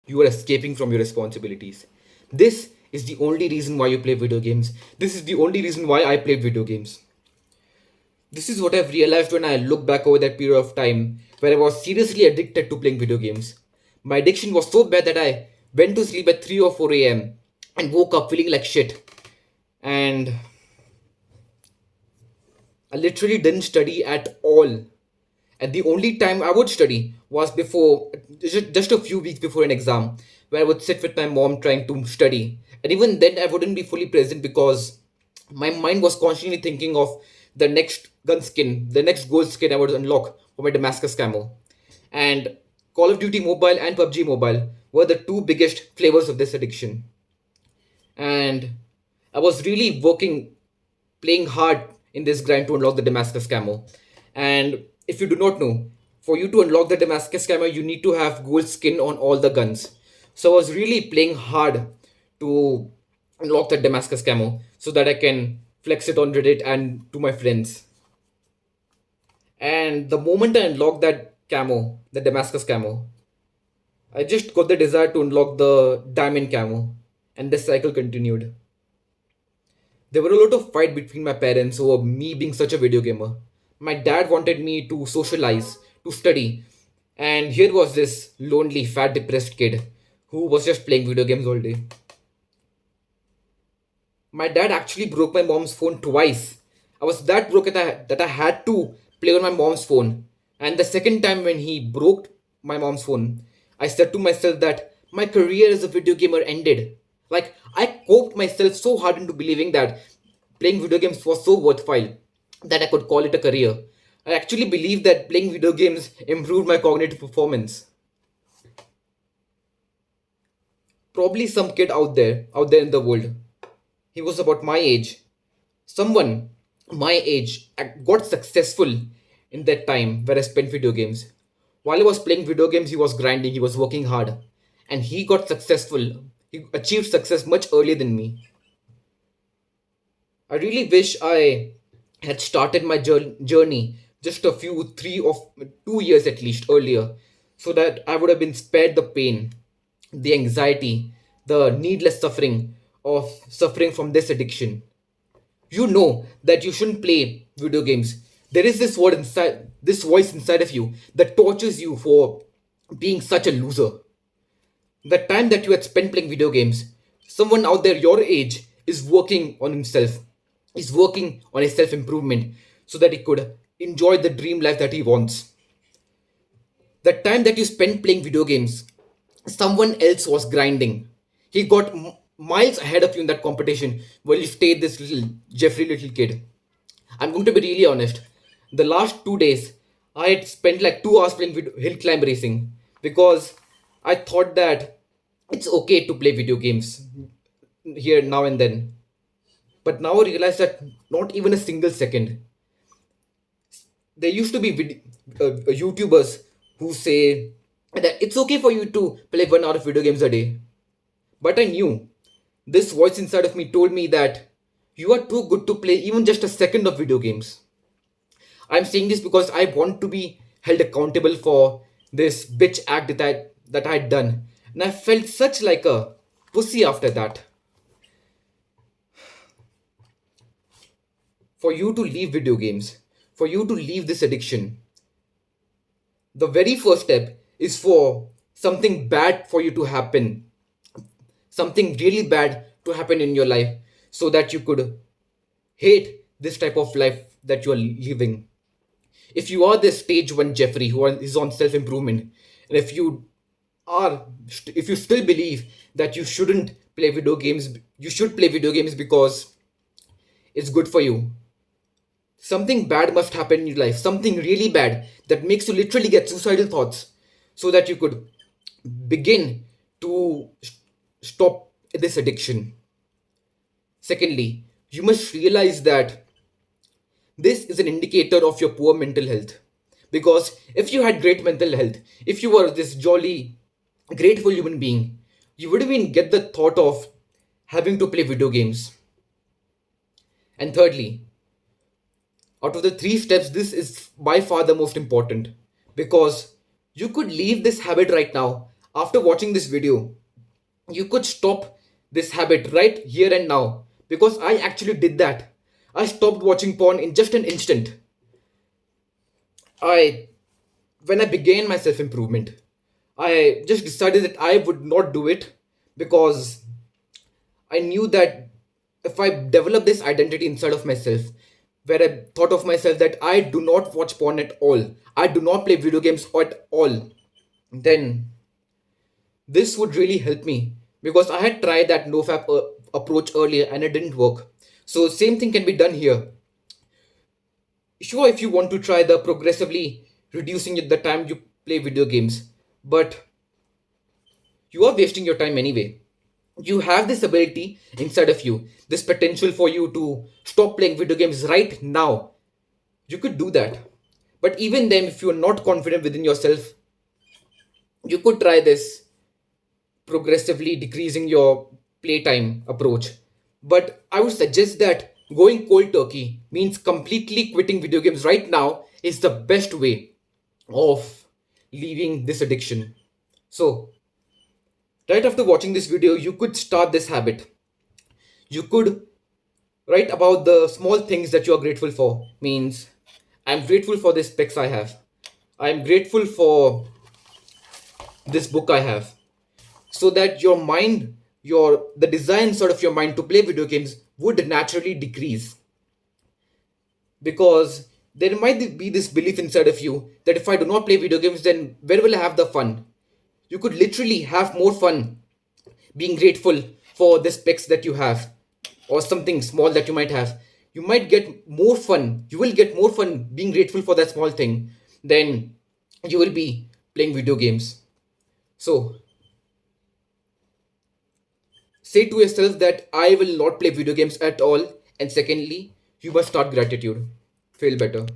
You are escaping from your responsibilities. This is the only reason why you play video games. This is the only reason why I play video games. This is what I've realized when I look back over that period of time where I was seriously addicted to playing video games. My addiction was so bad that I went to sleep at 3 or 4 a.m. and woke up feeling like shit. And I literally didn't study at all. And the only time I would study was before, just a few weeks before an exam, where I would sit with my mom trying to study. And even then, I wouldn't be fully present because my mind was constantly thinking of the next gun skin, the next gold skin I would unlock for my Damascus camo. And Call of Duty Mobile and PUBG Mobile were the two biggest flavors of this addiction. And I was really playing hard in this grind to unlock the Damascus camo. And if you do not know, for you to unlock the Damascus camo, you need to have gold skin on all the guns. So I was really playing hard to unlock the Damascus camo so that I can flex it on Reddit and to my friends. And the moment I unlocked that camo, the Damascus camo, I just got the desire to unlock the diamond camo, and this cycle continued. There were a lot of fight between my parents over me being such a video gamer. My dad wanted me to socialize, to study, and here was this lonely, fat, depressed kid who was just playing video games all day. My dad actually broke my mom's phone twice. I was that broke that I had to play on my mom's phone. And the second time when he broke my mom's phone, I said to myself that my career as a video gamer ended. Like, I coped myself so hard into believing that playing video games was so worthwhile that I could call it a career. I actually believed that playing video games improved my cognitive performance. Probably some kid out there in the world. He was about my age. Someone my age got successful in that time where I spent video games. While he was playing video games, he was grinding, he was working hard, and he got successful. He achieved success much earlier than me. I really wish I had started my journey just a few, 2 years at least earlier, so that I would have been spared the pain, the anxiety, the needless suffering of suffering from this addiction. You know that you shouldn't play video games. There is this voice inside of you that tortures you for being such a loser. The time that you had spent playing video games, someone out there your age is working on himself, is working on his self improvement so that he could enjoy the dream life that he wants. The time that you spent playing video games, someone else was grinding. He got miles ahead of you in that competition while you stayed this little Jeffrey little kid. I'm going to be really honest. The last 2 days, I had spent like 2 hours playing hill climb racing because I thought that it's okay to play video games here now and then. But now I realize that not even a single second. There used to be YouTubers who say that it's okay for you to play 1 hour of video games a day. But I knew this voice inside of me told me that you are too good to play even just a second of video games. I'm saying this because I want to be held accountable for this bitch act that I had done. And I felt such like a pussy after that. For you to leave video games, for you to leave this addiction, the very first step is for something bad for you to happen, something really bad to happen in your life so that you could hate this type of life that you are living. If you are this stage one Jeffrey is on self improvement, and if you still believe that you shouldn't play video games, you should play video games because it's good for you. Something bad must happen in your life, something really bad that makes you literally get suicidal thoughts so that you could begin to stop this addiction. Secondly, you must realize that this is an indicator of your poor mental health. Because if you had great mental health, if you were this jolly, grateful human being, you wouldn't even get the thought of having to play video games. And thirdly, out of the three steps, this is by far the most important because you could leave this habit right now. After watching this video, you could stop this habit right here and now, because I actually did that. I stopped watching porn in just an instant. I When I began my self improvement, I just decided that I would not do it, because I knew that if I develop this identity inside of myself, where I thought of myself that I do not watch porn at all, I do not play video games at all, then this would really help me, because I had tried that nofap approach earlier and it didn't work. So same thing can be done here. Sure, if you want to try the progressively reducing the time you play video games, but you are wasting your time anyway. You have this ability inside of you, this potential for you to stop playing video games right now. You could do that. But even then, if you're not confident within yourself, you could try this progressively decreasing your playtime approach. But I would suggest that going cold turkey means completely quitting video games right now is the best way of leaving this addiction. So, right after watching this video, you could start this habit. You could write about the small things that you are grateful for. Means, I'm grateful for this specs I have. I'm grateful for this book I have. So that your mind, your the desire inside of your mind to play video games would naturally decrease, because there might be this belief inside of you that if I do not play video games, then where will I have the fun? You could literally have more fun being grateful for the specs that you have, or something small that you might have. You might get more fun. You will get more fun being grateful for that small thing than you will be playing video games. So say to yourself that I will not play video games at all. And secondly, you must start gratitude. Feel better.